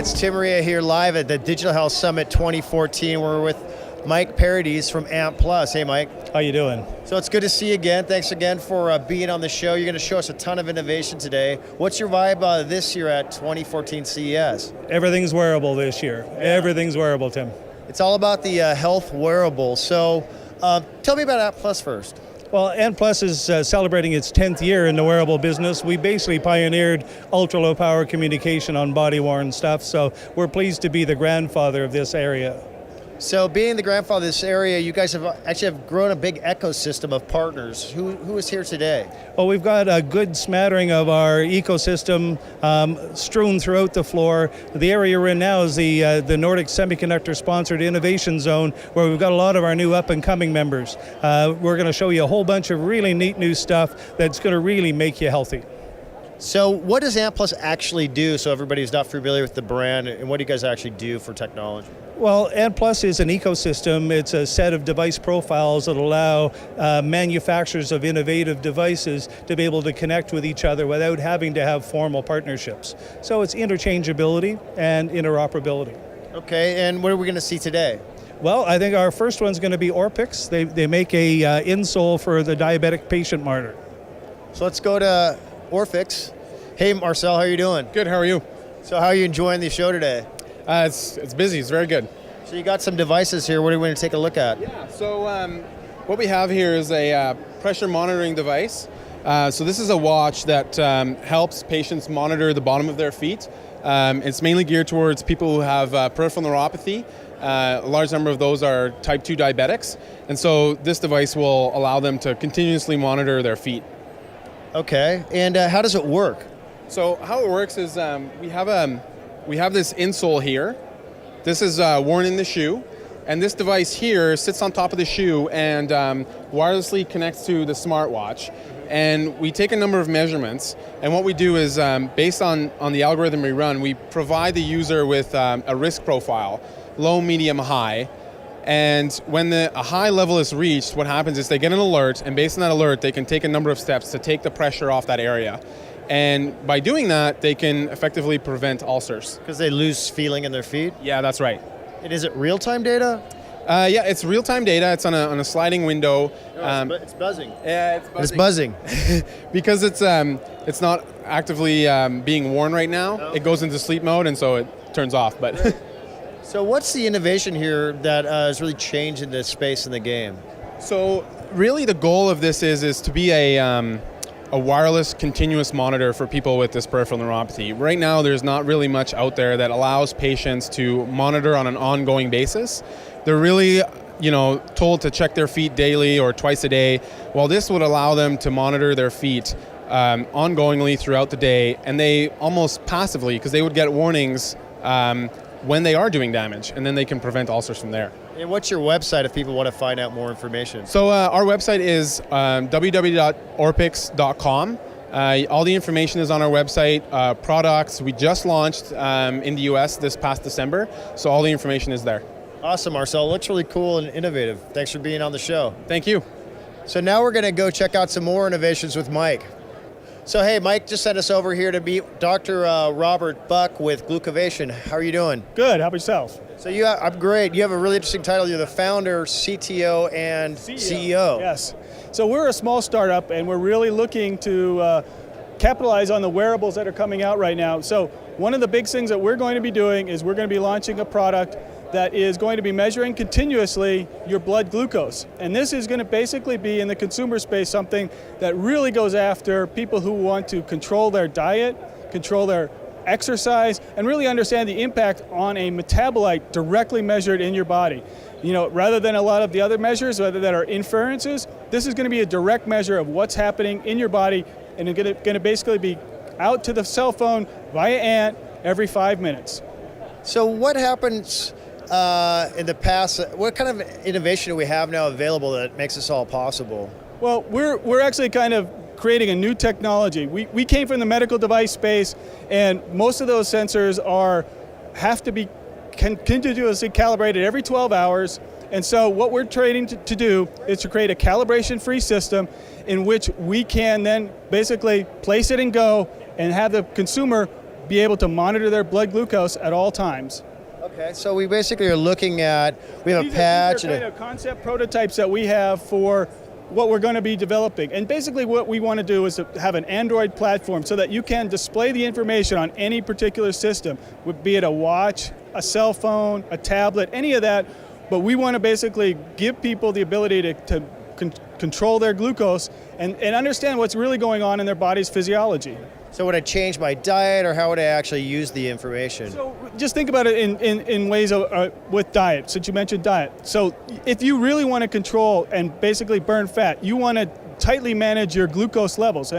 it's Tim Reha here live at the Digital Health Summit 2014. We're with Mike Paradis from AMP Plus. Hey, Mike. How you doing? So it's good to see you again. Thanks again for being on the show. You're going to show us a ton of innovation today. What's your vibe this year at 2014 CES? Everything's wearable this year. Everything's wearable, Tim. It's all about the health wearable. So tell me about AMP Plus first. Well, AMP Plus is celebrating its 10th year in the wearable business. We basically pioneered ultra-low power communication on body-worn stuff, so we're pleased to be the grandfather of this area. So being the grandfather of this area, you guys have grown a big ecosystem of partners. Who is here today? Well, we've got a good smattering of our ecosystem strewn throughout the floor. The area we're in now is the Nordic Semiconductor Sponsored Innovation Zone, where we've got a lot of our new up-and-coming members. We're going to show you a whole bunch of really neat new stuff that's going to really make you healthy. So what does AMP Plus actually do, so everybody who's not familiar with the brand, and what do you guys actually do for technology? Well, AMP Plus is an ecosystem. It's a set of device profiles that allow manufacturers of innovative devices to be able to connect with each other without having to have formal partnerships. So it's interchangeability and interoperability. Okay, and what are we going to see today? Well, I think our first one's going to be Orpix. They make a insole for the diabetic patient monitor. So let's go to Orpix. Hey, Marcel, how are you doing? Good, how are you? So how are you enjoying the show today? It's busy, it's very good. So you got some devices here. What do you want to take a look at? Yeah, so what we have here is a pressure monitoring device. So this is a watch that helps patients monitor the bottom of their feet. It's mainly geared towards people who have peripheral neuropathy. A large number of those are type 2 diabetics. And so this device will allow them to continuously monitor their feet. Okay, and how does it work? So how it works is we have this insole here. This is worn in the shoe, and this device here sits on top of the shoe and wirelessly connects to the smartwatch. And we take a number of measurements, and what we do is, based on the algorithm we run, we provide the user with a risk profile, low, medium, high. And when a high level is reached, what happens is they get an alert, and based on that alert, they can take a number of steps to take the pressure off that area. And by doing that, they can effectively prevent ulcers. Because they lose feeling in their feet? Yeah, that's right. And is it real-time data? Yeah, it's real-time data. It's on a sliding window. It's buzzing. Yeah, it's buzzing. It's buzzing. Because it's not actively being worn right now. Okay. It goes into sleep mode, and so it turns off. But So what's the innovation here that is really changing this space in the game? So really the goal of this is to be a wireless continuous monitor for people with this peripheral neuropathy. Right now there's not really much out there that allows patients to monitor on an ongoing basis. They're really told to check their feet daily or twice a day. Well, this would allow them to monitor their feet ongoingly throughout the day, and they almost passively, because they would get warnings when they are doing damage, and then they can prevent ulcers from there. And what's your website if people want to find out more information? So our website is www.orpix.com. All the information is on our website. Products, we just launched in the US this past December, so all the information is there. Awesome, Marcel. It looks really cool and innovative. Thanks for being on the show. Thank you. So now we're going to go check out some more innovations with Mike. So hey, Mike just sent us over here to meet Dr. Robert Buck with Glucovation. How are you doing? Good. How about yourself? So I'm great. You have a really interesting title. You're the founder, CTO, and CEO. Yes. So we're a small startup, and we're really looking to capitalize on the wearables that are coming out right now. So one of the big things that we're going to be doing is we're going to be launching a product that is going to be measuring continuously your blood glucose. And this is going to basically be, in the consumer space, something that really goes after people who want to control their diet, control their exercise, and really understand the impact on a metabolite directly measured in your body. Rather than a lot of the other measures, whether that are inferences, this is going to be a direct measure of what's happening in your body, and it's going to basically be out to the cell phone via ANT every 5 minutes. So what happens in the past? What kind of innovation do we have now available that makes this all possible? Well, we're actually kind of creating a new technology. We came from the medical device space, and most of those sensors have to be continuously calibrated every 12 hours. And so what we're trying to do is to create a calibration-free system in which we can then basically place it and go and have the consumer be able to monitor their blood glucose at all times. Okay, so we basically are looking at, we have a patch. These are kind of concept prototypes that we have for what we're going to be developing. And basically what we want to do is to have an Android platform so that you can display the information on any particular system, be it a watch, a cell phone, a tablet, any of that. But we want to basically give people the ability to control their glucose and understand what's really going on in their body's physiology. So would I change my diet, or how would I actually use the information? So just think about it in ways of, with diet, since you mentioned diet. So if you really want to control and basically burn fat, you want to tightly manage your glucose levels.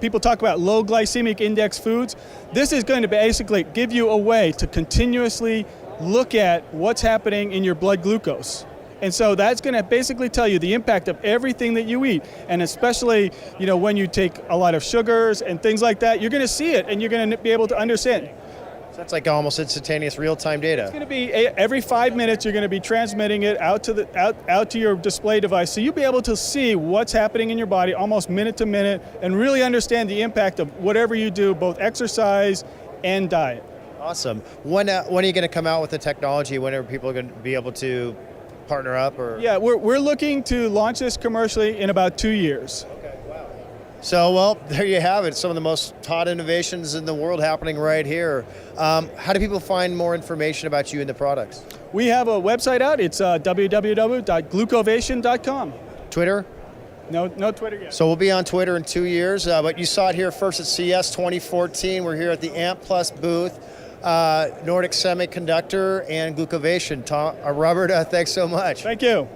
People talk about low glycemic index foods. This is going to basically give you a way to continuously look at what's happening in your blood glucose. And so that's going to basically tell you the impact of everything that you eat. And especially, when you take a lot of sugars and things like that, you're going to see it and you're going to be able to understand. So that's like almost instantaneous real-time data. It's going to be every 5 minutes you're going to be transmitting it out to your display device. So you'll be able to see what's happening in your body almost minute to minute and really understand the impact of whatever you do, both exercise and diet. Awesome. When are you going to come out with the technology? When are people going to be able to partner up? Or Yeah, we're looking to launch this commercially in about 2 years. Okay, wow. So, well, there you have it. Some of the most hot innovations in the world happening right here. How do people find more information about you and the products? We have a website out. It's www.glucovation.com. Twitter? No Twitter yet. So we'll be on Twitter in 2 years, but you saw it here first at CES 2014. We're here at the AMP Plus booth. Nordic Semiconductor and Glucovation. Robert, thanks so much. Thank you.